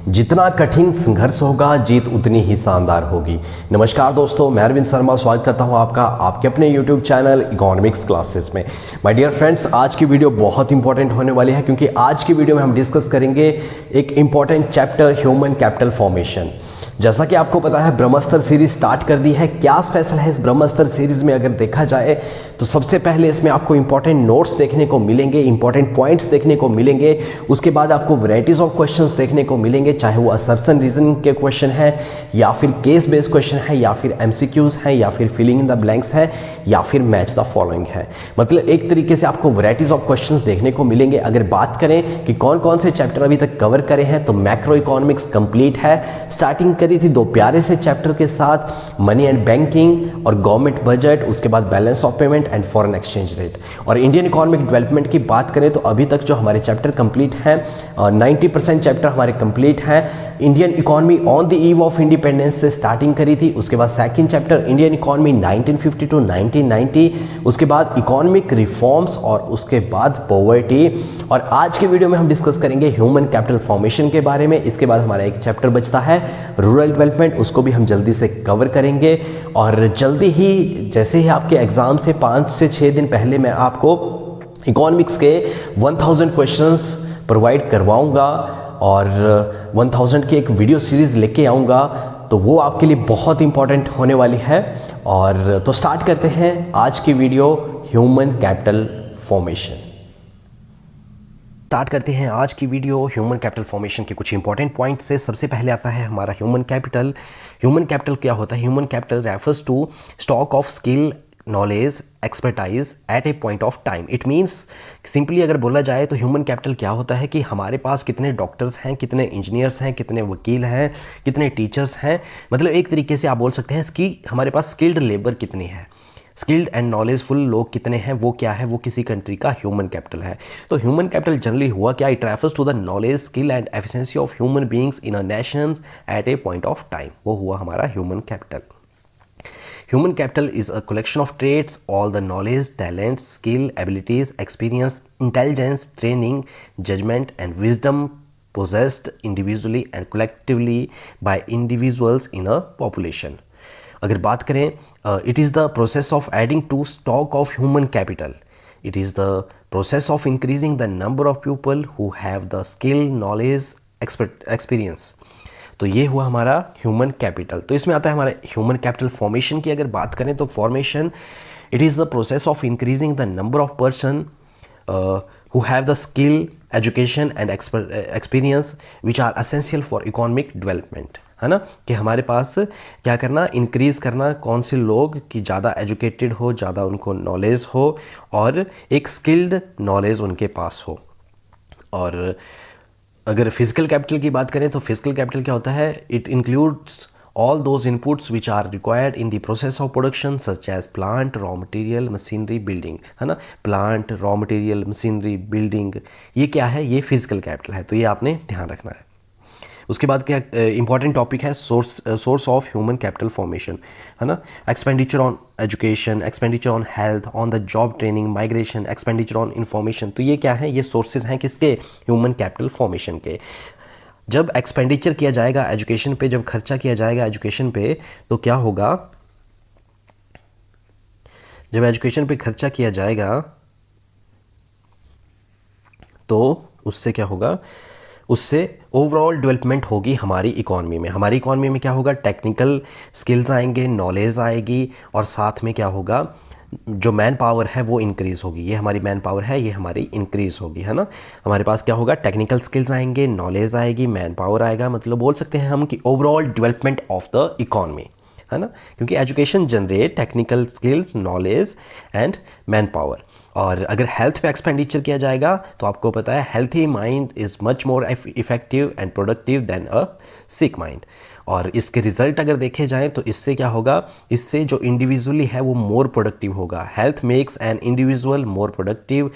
जितना कठिन संघर्ष होगा जीत उतनी ही शानदार होगी। नमस्कार दोस्तों, मैं अरविंद शर्मा स्वागत करता हूं आपका आपके अपने YouTube चैनल इकोनॉमिक्स क्लासेस में। माय डियर फ्रेंड्स, आज की वीडियो बहुत इंपॉर्टेंट होने वाली है क्योंकि आज की वीडियो में हम डिस्कस करेंगे एक important chapter human capital formation. जैसा कि आपको पता है ब्रह्मास्त्र सीरीज स्टार्ट कर दी है। क्या स्पेशल है इस ब्रह्मास्त्र सीरीज में अगर देखा जाए तो सबसे पहले इसमें आपको इंपॉर्टेंट नोट्स देखने को मिलेंगे, इंपॉर्टेंट पॉइंट्स देखने को मिलेंगे। उसके बाद आपको वैरायटीज ऑफ क्वेश्चंस देखने को मिलेंगे, चाहे वो असर्शन रीजनिंग के क्वेश्चन है या फिर केस बेस्ड क्वेश्चन है या फिर एमसीक्यूज है या फिर फिलिंग इन द ब्लैंक्स है या फिर मैच द फॉलोइंग है। मतलब एक तरीके से आपको वैरायटीज ऑफ क्वेश्चंस देखने को मिलेंगे। अगर बात करें कि कौन कौन से चैप्टर अभी तक कवर करे हैं तो मैक्रो इकोनॉमिक्स कंप्लीट है। स्टार्टिंग करी थी दो प्यारे से चैप्टर के साथ, मनी एंड बैंकिंग और गवर्नमेंट बजट, उसके बाद balance of payment and foreign exchange rate. और इंडियन इकोनॉमिक डेवलपमेंट की बात करें तो अभी तक जो हमारे चैप्टर कंप्लीट हैं 90% चैप्टर हमारे कंप्लीट हैं। Indian economy on the eve of independence से स्टार्टिंग करी थी। उसके बाद second chapter Indian economy 1950 to 1990, उसके बाद इकोनॉमिक रिफॉर्म्स और उसके बाद पॉवर्टी। और आज के वीडियो में हम डिस्कस करेंगे ह्यूमन कैपिटल फॉर्मेशन के बारे में। इसके बाद हमारा एक चैप्टर बचता है रूरल डेवलपमेंट, उसको भी हम जल्दी से कवर करेंगे। और जल्दी ही जैसे ही आपके एग्जाम से 5 से 6 दिन पहले मैं आपको इकोनॉमिक्स के 1000 क्वेश्चंस प्रोवाइड करवाऊंगा और 1000 की एक वीडियो सीरीज लेके आऊँगा, तो वो आपके लिए बहुत इंपॉर्टेंट होने वाली है। और तो स्टार्ट करते हैं आज की video human capital formation. Start करते हैं आज की वीडियो ह्यूमन कैपिटल फॉर्मेशन के कुछ इंपॉर्टेंट पॉइंट से। सबसे पहले आता है हमारा ह्यूमन कैपिटल। ह्यूमन कैपिटल क्या होता है? Human capital refers to stock of skill, knowledge, expertise at a point of time. It means simply अगर बोला जाए तो ह्यूमन कैपिटल क्या होता है कि हमारे पास कितने डॉक्टर्स हैं, कितने इंजीनियर्स हैं, कितने वकील हैं, कितने टीचर्स हैं। मतलब एक तरीके से आप बोल सकते हैं कि हमारे पास स्किल्ड लेबर कितनी है, स्किल्ड एंड नॉलेजफुल लोग कितने हैं, वो क्या है, वो किसी कंट्री का ह्यूमन कैपिटल है। तो ह्यूमन कैपिटल जनरली हुआ क्या? It refers to the knowledge, skill and efficiency of human beings in a nation at a point of time. वो हुआ हमारा human capital. Human capital is a collection of traits, all the knowledge, talents, skill, abilities, experience, intelligence, training, judgment and wisdom possessed individually and collectively by individuals in a population. अगर बात करें it is the process of adding to stock of human capital. It is the process of increasing the number of people who have the skill, knowledge, experience. तो ये हुआ हमारा human capital. तो इसमें आता है हमारा ह्यूमन कैपिटल फॉर्मेशन की अगर बात करें तो formation it is the process of increasing the number of person who have the skill, education and experience which are essential for economic development. है ना, कि हमारे पास क्या करना, इंक्रीज़ करना कौन से लोग कि ज़्यादा एजुकेटेड हो, ज़्यादा उनको नॉलेज हो और एक स्किल्ड नॉलेज उनके पास हो। और अगर फिजिकल कैपिटल की बात करें तो फिजिकल कैपिटल क्या होता है? It includes all those inputs which are required in the process of production such as plant, raw material, machinery, building. है ना, plant, raw material, machinery, building, ये क्या है? ये फिजिकल कैपिटल है। तो ये आपने ध्यान रखना है। उसके बाद क्या इंपॉर्टेंट टॉपिक है? Source of human capital formation. है ना, expenditure on education, expenditure on health, on the job training, migration, expenditure on information. तो ये क्या है? ये सोर्सेज हैं किसके? ह्यूमन कैपिटल फॉर्मेशन के। जब एक्सपेंडिचर किया जाएगा एजुकेशन पे, जब खर्चा किया जाएगा एजुकेशन पे, तो क्या होगा? जब एजुकेशन पे खर्चा किया जाएगा तो उससे क्या होगा? उससे ओवरऑल डेवलपमेंट होगी हमारी इकॉनमी में। हमारी इकॉनमी में क्या होगा? टेक्निकल स्किल्स आएंगे, नॉलेज आएगी और साथ में क्या होगा? जो मैन पावर है वो इंक्रीज़ होगी। ये हमारी मैन पावर है, ये हमारी इंक्रीज़ होगी। है ना, हमारे पास क्या होगा? टेक्निकल स्किल्स आएंगे, नॉलेज आएगी, मैन पावर आएगा। मतलब बोल सकते हैं हम कि overall development of the economy. है ना, क्योंकि education generate technical skills, knowledge and man power. और अगर हेल्थ पे एक्सपेंडिचर किया जाएगा तो आपको पता है healthy mind is much more effective and productive than a sick mind. और इसके रिजल्ट अगर देखे जाएं तो इससे क्या होगा? इससे जो इंडिविजुअली है वो मोर प्रोडक्टिव होगा। Health makes an individual more productive.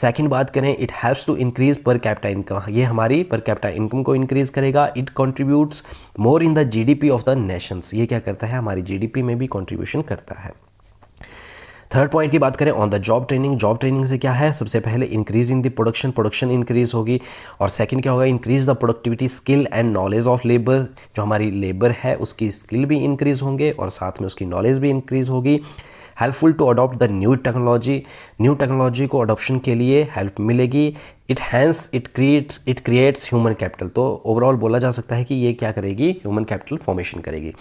Second बात करें, it helps to increase per capita income. ये हमारी पर कैपिटा इनकम को इंक्रीज करेगा। It contributes more in the GDP of the nations. ये क्या करता है? हमारी जीडीपी में भी कंट्रीब्यूशन करता है। थर्ड पॉइंट की बात करें ऑन द जॉब ट्रेनिंग से क्या है, सबसे पहले increase in the production increase होगी, और सेकंड क्या होगा, increase the productivity skill and knowledge of labour, जो हमारी लेबर है उसकी स्किल भी इंक्रीज होंगे और साथ में उसकी नॉलेज भी इंक्रीज होगी। Helpful to adopt the new technology को अडॉप्शन के लिए हेल्प मिलेगी। It creates human capital. तो ओवरऑल बोला जा सकता है कि ये क्या करेगी, ह्यूमन कैपिटल फॉर्मेशन करेगी।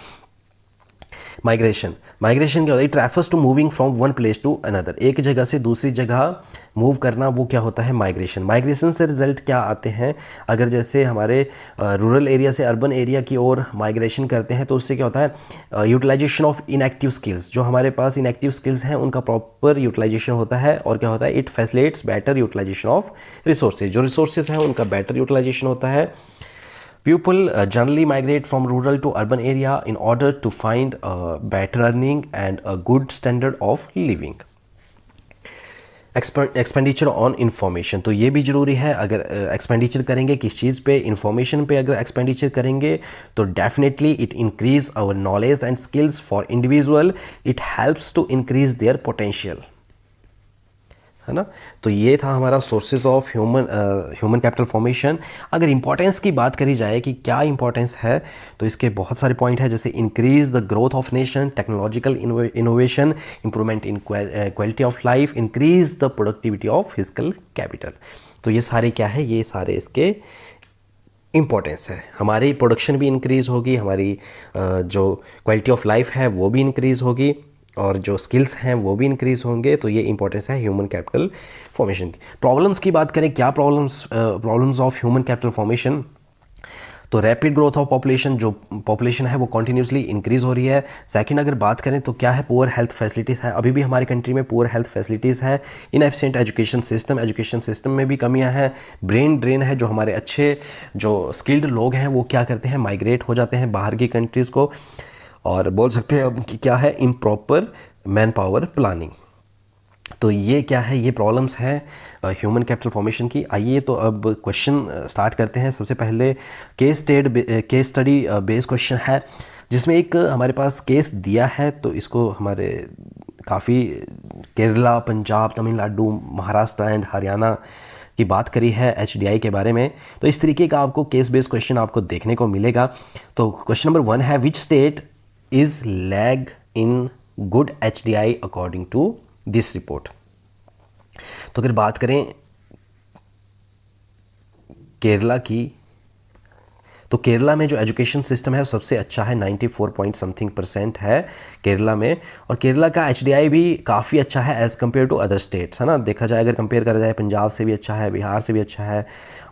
माइग्रेशन क्या होता है, it refers to moving from one place to another, एक जगह से दूसरी जगह मूव करना, वो क्या होता है, माइग्रेशन से रिजल्ट क्या आते हैं, अगर जैसे हमारे रूरल एरिया से अर्बन एरिया की ओर माइग्रेशन करते हैं तो उससे क्या होता है, यूटिलाइजेशन ऑफ इनएक्टिव स्किल्स, जो हमारे पास इनएक्टिव स्किल्स हैं उनका प्रॉपर यूटिलाइजेशन होता है, और क्या होता है, it facilitates better utilization of resources, जो रिसोर्सेज हैं उनका बेटर यूटिलाइजेशन होता है। People generally migrate from rural to urban area in order to find better earning and a good standard of living. Expenditure on information, तो ये भी ज़रूरी है। अगर एक्सपेंडिचर करेंगे किस चीज़ पे, इन्फॉर्मेशन पे अगर एक्सपेंडिचर करेंगे तो definitely it increase our knowledge and skills for individual, it helps to increase their potential, है ना। तो ये था हमारा sources of human capital formation. अगर इंपॉर्टेंस की बात करी जाए कि क्या इंपॉर्टेंस है, तो इसके बहुत सारे पॉइंट है, जैसे increase the growth of nation, technological innovation, improvement in quality of life, increase the productivity of physical capital. तो ये सारे क्या है, ये सारे इसके इम्पोर्टेंस है। हमारी प्रोडक्शन भी इंक्रीज़ होगी, हमारी जो क्वालिटी ऑफ लाइफ है वो भी इंक्रीज़ होगी, और जो स्किल्स हैं वो भी इंक्रीज़ होंगे। तो ये इंपॉर्टेंस है ह्यूमन कैपिटल फॉर्मेशन की। प्रॉब्लम्स की बात करें, क्या problems of human capital formation, तो रैपिड ग्रोथ ऑफ पॉपुलेशन, जो पॉपुलेशन है वो कंटिन्यूसली इंक्रीज़ हो रही है। सेकंड अगर बात करें तो क्या है, पुअर हेल्थ फैसिलिटीज़ है, अभी भी हमारी कंट्री में पुअर हेल्थ फैसिलिटीज़ है। इनएफिशिएंट एजुकेशन सिस्टम में भी कमियां हैं। ब्रेन ड्रेन है, जो हमारे अच्छे जो स्किल्ड लोग हैं वो क्या करते हैं, माइग्रेट हो जाते हैं बाहर की कंट्रीज़ को, और बोल सकते हैं अब कि क्या है, इम्प्रॉपर मैन पावर प्लानिंग। तो ये क्या है, ये प्रॉब्लम्स हैं ह्यूमन कैपिटल फॉर्मेशन की। आइए तो अब क्वेश्चन स्टार्ट करते हैं। सबसे पहले केस स्टडी बेस्ड क्वेश्चन है, जिसमें एक हमारे पास केस दिया है, तो इसको हमारे काफ़ी केरला, पंजाब, तमिलनाडु, महाराष्ट्र एंड हरियाणा की बात करी है HDI के बारे में। तो इस तरीके का आपको केस बेस्ड क्वेश्चन आपको देखने को मिलेगा। तो क्वेश्चन नंबर 1 है, which state is lag in good HDI according to this report. तो अगर बात करें केरला की, तो केरला में जो एजुकेशन सिस्टम है सबसे अच्छा है, 94 पॉइंट समथिंग% है केरला में, और केरला का HDI भी काफ़ी अच्छा है as compare to other states, है ना। देखा जाए, अगर कंपेयर करा जाए, पंजाब से भी अच्छा है, बिहार से भी अच्छा है,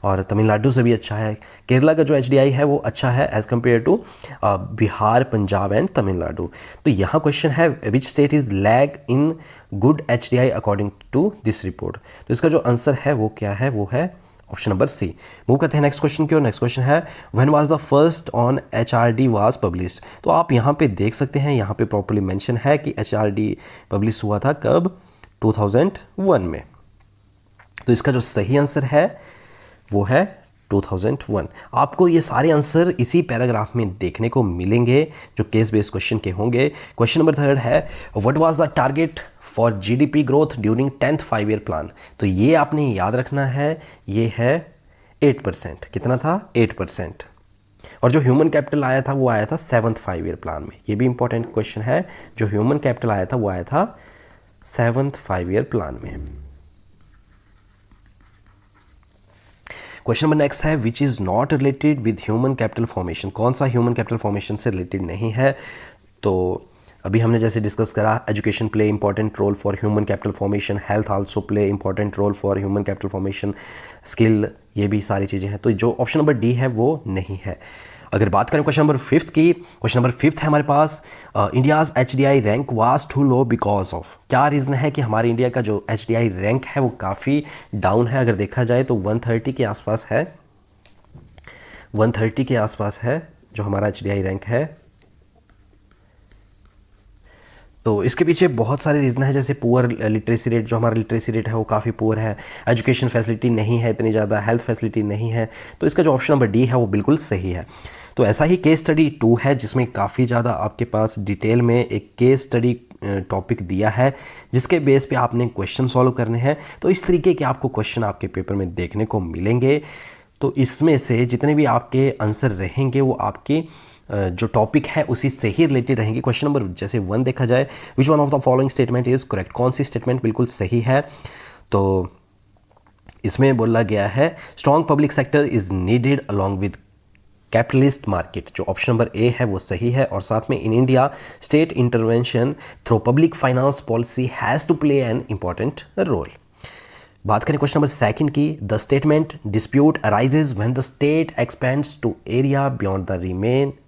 और तमिलनाडु से भी अच्छा है। केरला का जो HDI है वो अच्छा है as compare to Bihar, Punjab and Tamil Nadu. तो यहाँ क्वेश्चन है, which state is lag in good HDI according to this report. तो इसका जो आंसर है वो क्या है, वो है ऑप्शन नंबर सी। मूव करते हैं नेक्स्ट क्वेश्चन की ओर। नेक्स्ट क्वेश्चन है, when was the first on HRD was published. तो आप यहाँ पे देख सकते हैं, यहाँ पे प्रॉपर्ली मेंशन है कि HRD पब्लिश हुआ था कब, 2001 में। तो इसका जो सही आंसर है वो है 2001। आपको ये सारे आंसर इसी पैराग्राफ में देखने को मिलेंगे जो केस बेस्ड क्वेश्चन के होंगे। क्वेश्चन नंबर 3 है, what was the target for GDP growth during 10th 5-year plan. तो ये आपने याद रखना है, ये है 8%। कितना था, 8%। और जो ह्यूमन कैपिटल आया था वो आया था 7th 5-year प्लान में। ये भी इंपॉर्टेंट क्वेश्चन है, जो ह्यूमन कैपिटल आया था वो आया था 7th 5-year प्लान में। क्वेश्चन नंबर नेक्स्ट है, which is not related with human capital formation. कौन सा ह्यूमन कैपिटल फॉर्मेशन से रिलेटेड नहीं है। तो अभी हमने जैसे डिस्कस करा, education play important role for human capital formation, health also play important role for human capital formation, skill, ये भी सारी चीज़ें हैं। तो जो ऑप्शन नंबर डी है वो नहीं है। अगर बात करें क्वेश्चन नंबर 5 की, क्वेश्चन नंबर 5 है हमारे पास, India's HDI rank was too low because of. क्या रीज़न है कि हमारे इंडिया का जो HDI रैंक है वो काफ़ी डाउन है। अगर देखा जाए तो 130 के आसपास है, 130 के आसपास है जो हमारा HDI रैंक है। तो इसके पीछे बहुत सारे रीज़न है, जैसे पुअर लिटरेसी रेट, जो हमारा लिटरेसी रेट है वो काफ़ी पुअर है, एजुकेशन फैसिलिटी नहीं है इतनी ज़्यादा, हेल्थ फैसिलिटी नहीं है। तो इसका जो ऑप्शन नंबर डी है वो बिल्कुल सही है। तो ऐसा ही केस स्टडी 2 है, जिसमें काफ़ी ज़्यादा आपके पास डिटेल में एक केस स्टडी टॉपिक दिया है जिसके बेस पे आपने क्वेश्चन सॉल्व करने हैं। तो इस तरीके के आपको क्वेश्चन आपके पेपर में देखने को मिलेंगे। तो इसमें से जितने भी आपके आंसर रहेंगे वो आपके जो टॉपिक है उसी से ही रिलेटेड रहेंगे। क्वेश्चन नंबर जैसे 1 देखा जाए, विच one of the following statement is correct, कौन सी स्टेटमेंट बिल्कुल सही है। तो इसमें बोला गया है strong public sector is needed along with capitalist market, जो ऑप्शन नंबर ए है वो सही है। और साथ में in India state intervention through public finance policy has to play an important role. बात करें क्वेश्चन नंबर 2 की, the statement dispute arises when the state expands to area beyond the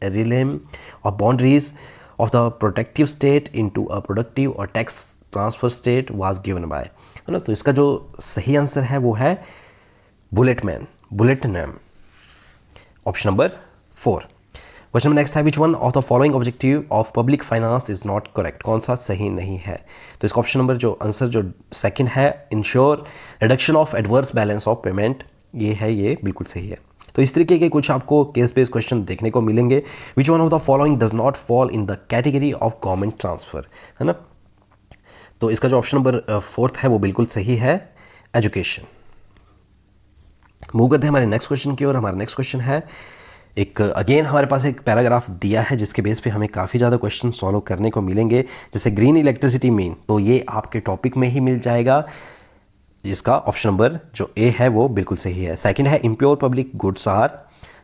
realm और boundaries of the protective state into a productive और tax transfer state was given by, है ना। तो इसका जो सही आंसर है वो है बुलेटनम, option number 4। Question number next है, which one of the following objective of public finance is not correct, कौन सा सही नहीं है। तो इसका ऑप्शन नंबर जो आंसर जो सेकंड है, ensure reduction of adverse balance of payment, ये है, ये बिल्कुल सही है। तो इस तरीके के कुछ आपको केस बेस्ड क्वेश्चन देखने को मिलेंगे। विच one of the following does not fall in the category of government transfer, है ना। तो इसका जो ऑप्शन नंबर 4 है वो बिल्कुल सही है, एजुकेशन। मूव करते हैं हमारे नेक्स्ट क्वेश्चन की ओर। हमारा नेक्स्ट क्वेश्चन है, एक अगेन हमारे पास एक पैराग्राफ दिया है जिसके बेस पे हमें काफ़ी ज़्यादा क्वेश्चन सॉल्व करने को मिलेंगे। जैसे ग्रीन इलेक्ट्रिसिटी मीन, तो ये आपके टॉपिक में ही मिल जाएगा, जिसका ऑप्शन नंबर जो ए है वो बिल्कुल सही है। सेकंड है इम्प्योर पब्लिक गुड्स आर,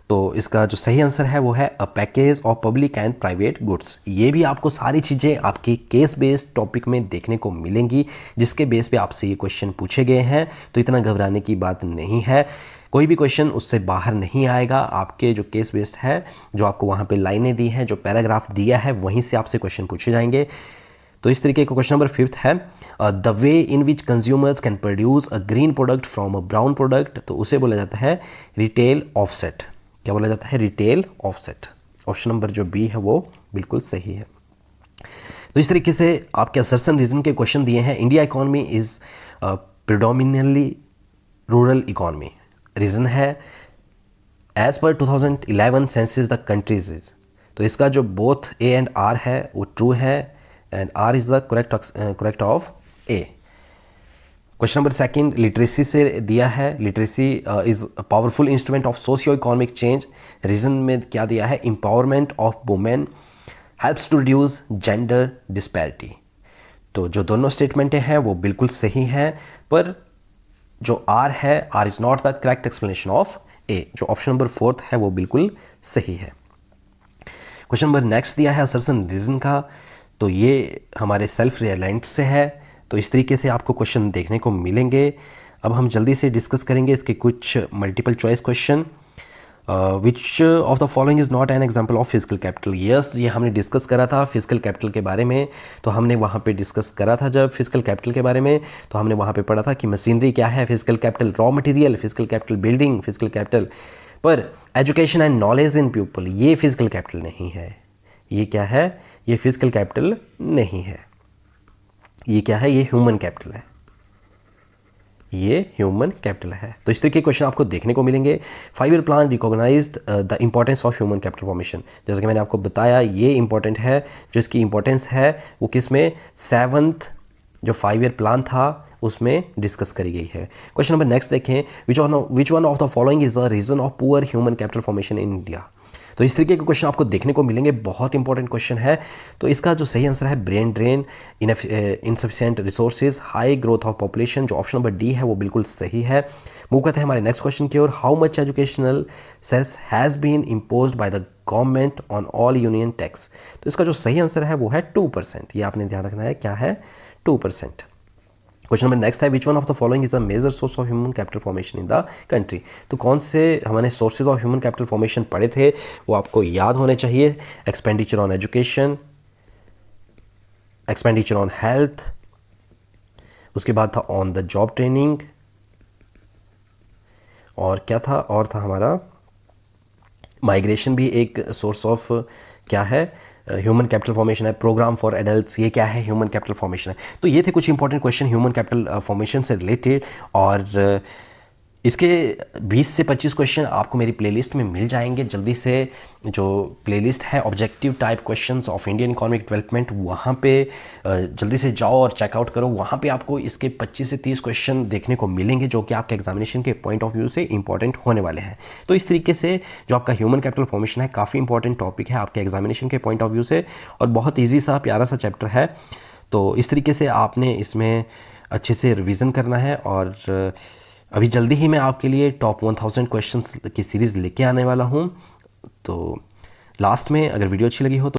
तो इसका जो सही आंसर है वो है a package of public and private goods. ये भी आपको सारी चीज़ें आपकी केस बेस्ड टॉपिक में देखने को मिलेंगी जिसके बेस पे आपसे ये क्वेश्चन पूछे गए हैं। तो इतना घबराने की बात नहीं है, कोई भी क्वेश्चन उससे बाहर नहीं आएगा। आपके जो केस बेस्ड है, जो आपको वहाँ पे लाइनें दी हैं, जो पैराग्राफ दिया है, वहीं से आपसे क्वेश्चन पूछे जाएंगे। तो इस तरीके का क्वेश्चन नंबर 5 है, the way in which consumers can produce a green product from a brown product, तो उसे बोला जाता है रिटेल ऑफसेट। क्या बोला जाता है? Retail offset. ऑप्शन नंबर जो बी है वो बिल्कुल सही है। तो इस तरीके से आपके असर्शन रीजन के क्वेश्चन दिए हैं। India economy is predominantly rural economy, reason है as per 2011 census the countries is. तो इसका जो बोथ ए एंड आर है वो ट्रू है and R is the correct of A. Question number 2 literacy से दिया है, literacy is powerful instrument of socio economic change. Reason में क्या दिया है? Empowerment of women helps to reduce gender disparity. तो जो दोनों स्टेटमेंटें हैं वो बिल्कुल सही हैं, पर जो आर है, R is not the correct explanation of A. जो ऑप्शन नंबर 4 है वो बिल्कुल सही है। क्वेश्चन नंबर नेक्स्ट दिया है असर्शन रीजन का, तो ये हमारे सेल्फ रियलाइंट से है। तो इस तरीके से आपको क्वेश्चन देखने को मिलेंगे। अब हम जल्दी से डिस्कस करेंगे इसके कुछ multiple choice question. Which of the following is not an example of physical capital. Yes, ये हमने डिस्कस करा था फिजिकल कैपिटल के बारे में। तो हमने वहाँ पे डिस्कस करा था जब फिजिकल कैपिटल के बारे में, तो हमने वहाँ पे पढ़ा था कि मशीनरी क्या है, physical capital raw material, physical capital building, physical capital. पर education and knowledge in people ये फिजिकल कैपिटल नहीं है। ये क्या है? ये फिजिकल कैपिटल नहीं है। ये क्या है? ये ह्यूमन कैपिटल है। ये ह्यूमन कैपिटल है। तो इस तरीके के क्वेश्चन आपको देखने को मिलेंगे। 5 year plan recognized the importance of human capital formation. जैसे कि मैंने आपको बताया, ये इंपॉर्टेंट है। जो इसकी इंपॉर्टेंस है वो किस में? 7th जो 5 ईयर प्लान था उसमें डिस्कस करी गई है। क्वेश्चन नंबर नेक्स्ट देखें, which one of the following is a reason of poor human capital formation in India. तो इस तरीके के क्वेश्चन आपको देखने को मिलेंगे, बहुत इंपॉर्टेंट क्वेश्चन है। तो इसका जो सही आंसर है brain drain, insufficient resources, high growth of population. जो ऑप्शन नंबर डी है वो बिल्कुल सही है। मूव करते हैं हमारे नेक्स्ट क्वेश्चन की ओर। How much educational cess has been imposed by the government on all union tax. तो इसका जो सही आंसर है वो है 2%। ये आपने ध्यान रखना है, क्या है? 2%। क्वेश्चन नंबर नेक्स्ट है, which one of the following is a major source of human capital formation in the country. तो कौन से हमने sources of human capital formation पढ़े थे वो आपको याद होने चाहिए। Expenditure on education, expenditure on health, उसके बाद था ऑन द जॉब ट्रेनिंग, और क्या था? और था हमारा माइग्रेशन भी एक सोर्स ऑफ क्या है? ह्यूमन कैपिटल फॉर्मेशन है। प्रोग्राम फॉर एडल्ट्स, ये क्या है? ह्यूमन कैपिटल फॉर्मेशन है। तो ये थे कुछ important question human capital formation से रिलेटेड। और इसके 20 से 25 क्वेश्चन आपको मेरी प्लेलिस्ट में मिल जाएंगे। जल्दी से जो प्लेलिस्ट है objective type questions of Indian economic development, वहाँ पे जल्दी से जाओ और चेकआउट करो। वहाँ पे आपको इसके 25 से 30 क्वेश्चन देखने को मिलेंगे जो कि आपके एग्जामिनेशन के पॉइंट ऑफ व्यू से इंपॉर्टेंट होने वाले हैं। तो इस तरीके से जो आपका ह्यूमन कैपिटल फॉर्मेशन है काफ़ी इंपॉर्टेंट टॉपिक है आपके एग्जामिनेशन के पॉइंट ऑफ व्यू से, और बहुत ईजी सा प्यारा सा चैप्टर है। तो इस तरीके से आपने इसमें अच्छे से रिवीजन करना है। और अभी जल्दी ही मैं आपके लिए टॉप 1000 क्वेश्चंस की सीरीज़ लेके आने वाला हूँ। तो लास्ट में अगर वीडियो अच्छी लगी हो तो